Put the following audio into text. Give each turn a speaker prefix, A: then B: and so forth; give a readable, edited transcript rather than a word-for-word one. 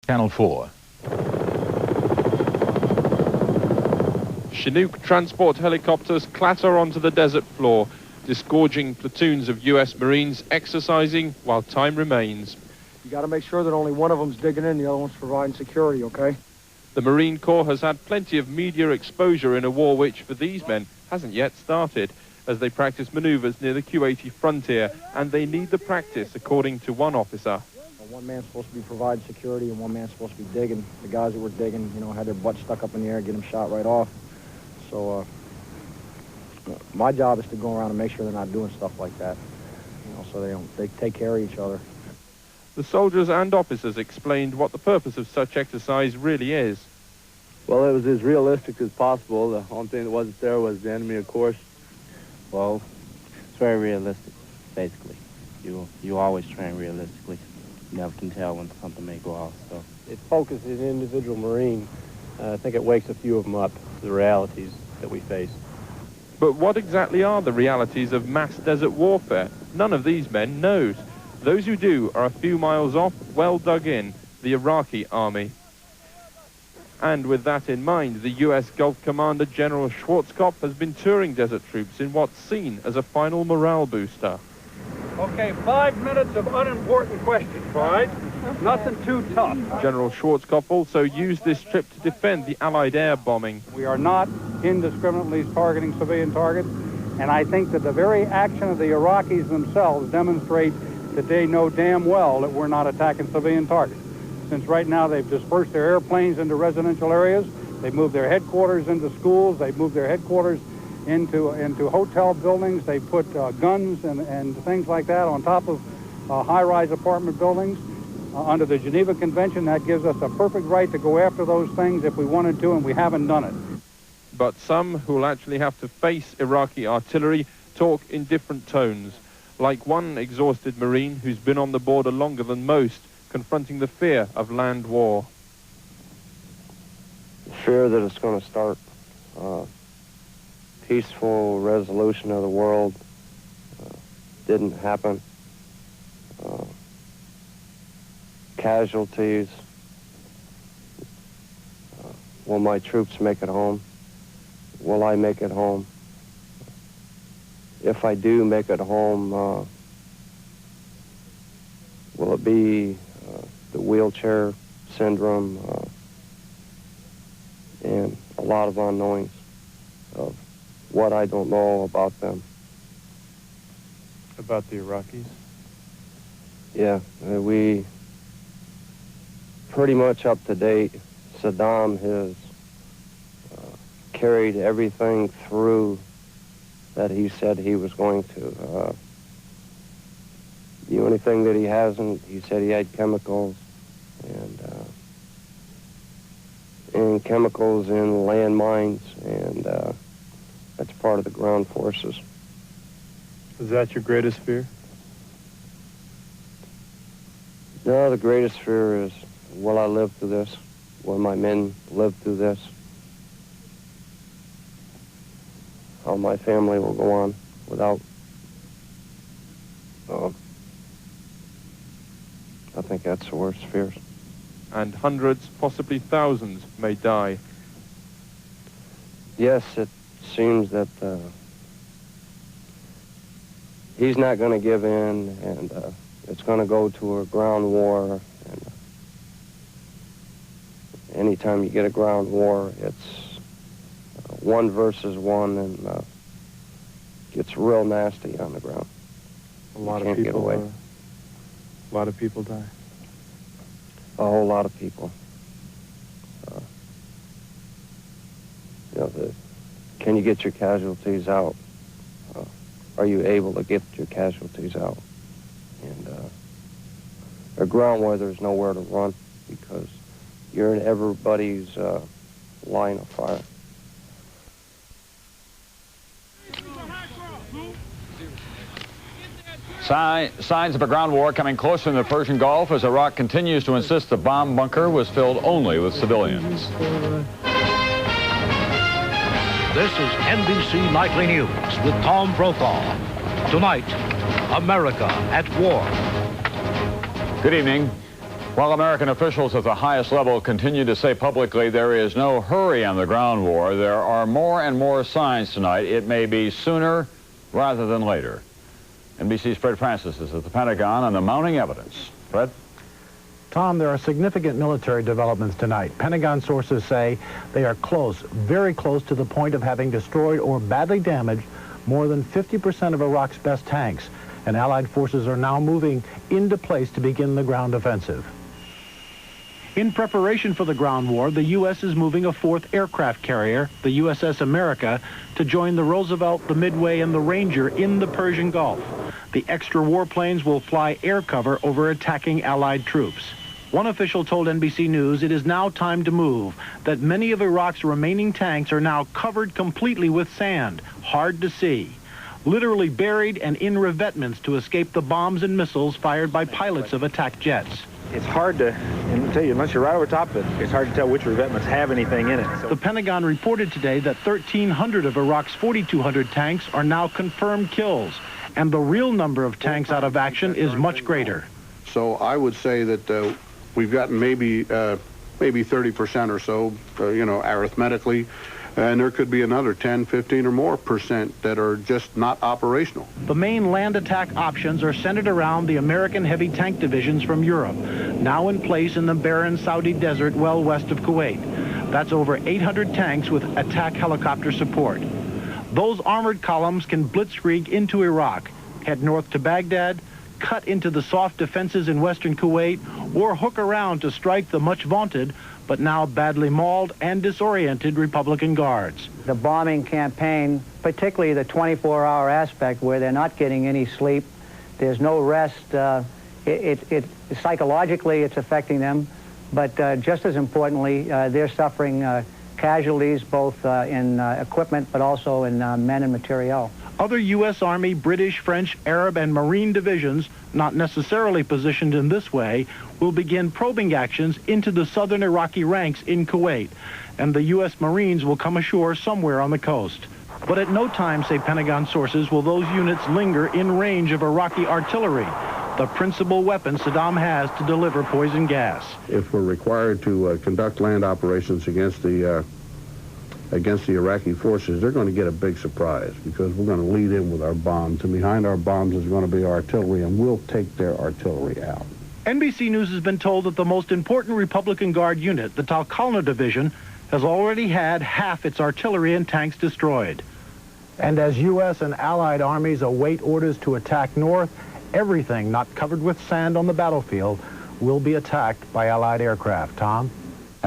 A: Channel 4.
B: Chinook transport helicopters clatter onto the desert floor, disgorging platoons of US Marines exercising while time remains.
C: You got to make sure that only one of them's digging in, the other one's providing security, okay?
B: The Marine Corps has had plenty of media exposure in a war which, for these men, hasn't yet started, as they practice maneuvers near the Kuwaiti frontier, and they need the practice, according to one officer.
C: One man's supposed to be providing security and one man's supposed to be digging. The guys that were digging, you know, had their butts stuck up in the air, get them shot right off. So my job is to go around and make sure they're not doing stuff like that, you know, so they take care of each other.
B: The soldiers and officers explained what the purpose of such exercise really is.
D: Well, it was as realistic as possible. The only thing that wasn't there was the enemy, of course.
E: Well, it's very realistic, basically. You always train realistically. You never can tell when something may go off, so.
F: It focuses an individual Marine. I think it wakes a few of them up to the realities that we face.
B: But what exactly are the realities of mass desert warfare? None of these men knows. Those who do are a few miles off, well dug in, the Iraqi army. And with that in mind, the US Gulf Commander General Schwarzkopf has been touring desert troops in what's seen as a final morale booster.
G: Okay, 5 minutes of unimportant questions, all right? Nothing too tough.
B: General Schwarzkopf also used this trip to defend the Allied air bombing.
G: We are not indiscriminately targeting civilian targets, and I think that the very action of the Iraqis themselves demonstrates that they know damn well that we're not attacking civilian targets. Since right now they've dispersed their airplanes into residential areas, they've moved their headquarters into schools, they've moved their headquarters into hotel buildings, they put guns and things like that on top of high-rise apartment buildings. Under the Geneva Convention, that gives us a perfect right to go after those things if we wanted to, and we haven't done it.
B: But some who'll actually have to face Iraqi artillery talk in different tones, like one exhausted Marine who's been on the border longer than most, confronting the fear of land war.
D: The fear that it's going to start peaceful resolution of the world didn't happen. Casualties. Will my troops make it home? Will I make it home? If I do make it home, will it be the wheelchair syndrome and a lot of unknowings of what I don't know about them.
F: About the Iraqis?
D: Yeah, we pretty much up to date. Saddam has carried everything through that he said he was going to. The only thing that he hasn't, he said he had chemicals and chemicals in landmines, and that's part of the ground forces.
F: Is that your greatest fear?
D: No, the greatest fear is, will I live through this? Will my men live through this? How my family will go on without... I think that's the worst fears.
B: And hundreds, possibly thousands, may die.
D: Yes, it seems that he's not going to give in, and it's going to go to a ground war. And anytime you get a ground war, it's 1 versus 1, and gets real nasty on the ground.
F: A lot of people die.
D: A whole lot of people. You know, can you get your casualties out? Are you able to get your casualties out? And a ground war, there's nowhere to run because you're in everybody's line of fire.
A: Signs of a ground war coming closer in the Persian Gulf as Iraq continues to insist the bomb bunker was filled only with civilians.
H: This is NBC Nightly News with Tom Brokaw. Tonight, America at war.
A: Good evening. While American officials at the highest level continue to say publicly there is no hurry on the ground war, there are more and more signs tonight it may be sooner rather than later. NBC's Fred Francis is at the Pentagon on the mounting evidence. Fred?
I: Tom, there are significant military developments tonight. Pentagon sources say they are close, very close to the point of having destroyed or badly damaged more than 50% of Iraq's best tanks, and Allied forces are now moving into place to begin the ground offensive. In preparation for the ground war, the U.S. is moving a fourth aircraft carrier, the USS America, to join the Roosevelt, the Midway, and the Ranger in the Persian Gulf. The extra warplanes will fly air cover over attacking Allied troops. One official told NBC News it is now time to move, that many of Iraq's remaining tanks are now covered completely with sand, hard to see, literally buried and in revetments to escape the bombs and missiles fired by pilots of attack jets.
J: It's hard to, tell you, unless you're right over top of it, it's hard to tell which revetments have anything in it. So.
I: The Pentagon reported today that 1,300 of Iraq's 4,200 tanks are now confirmed kills, and the real number of tanks out of action is much greater.
K: So I would say that we've gotten maybe 30% or so, arithmetically, and there could be another 10, 15 or more % that are just not operational.
I: The main land attack options are centered around the American heavy tank divisions from Europe, now in place in the barren Saudi desert well west of Kuwait. That's over 800 tanks with attack helicopter support. Those armored columns can blitzkrieg into Iraq, head north to Baghdad, cut into the soft defenses in western Kuwait, or hook around to strike the much vaunted but now badly mauled and disoriented Republican Guards.
L: The bombing campaign, particularly the 24-hour aspect where they're not getting any sleep, there's no rest, psychologically it's affecting them, but just as importantly, they're suffering casualties both in equipment but also in men and materiel.
I: Other U.S. Army, British, French, Arab, and Marine divisions, not necessarily positioned in this way, will begin probing actions into the southern Iraqi ranks in Kuwait, and the U.S. Marines will come ashore somewhere on the coast. But at no time, say Pentagon sources, will those units linger in range of Iraqi artillery, the principal weapon Saddam has to deliver poison gas.
K: If we're required to conduct land operations against the Iraqi forces, they're going to get a big surprise because we're going to lead in with our bombs, and behind our bombs is going to be artillery, and we'll take their artillery out.
I: NBC News has been told that the most important Republican Guard unit, the Talkalna Division, has already had half its artillery and tanks destroyed. And as U.S. and Allied armies await orders to attack north, everything not covered with sand on the battlefield will be attacked by Allied aircraft. Tom?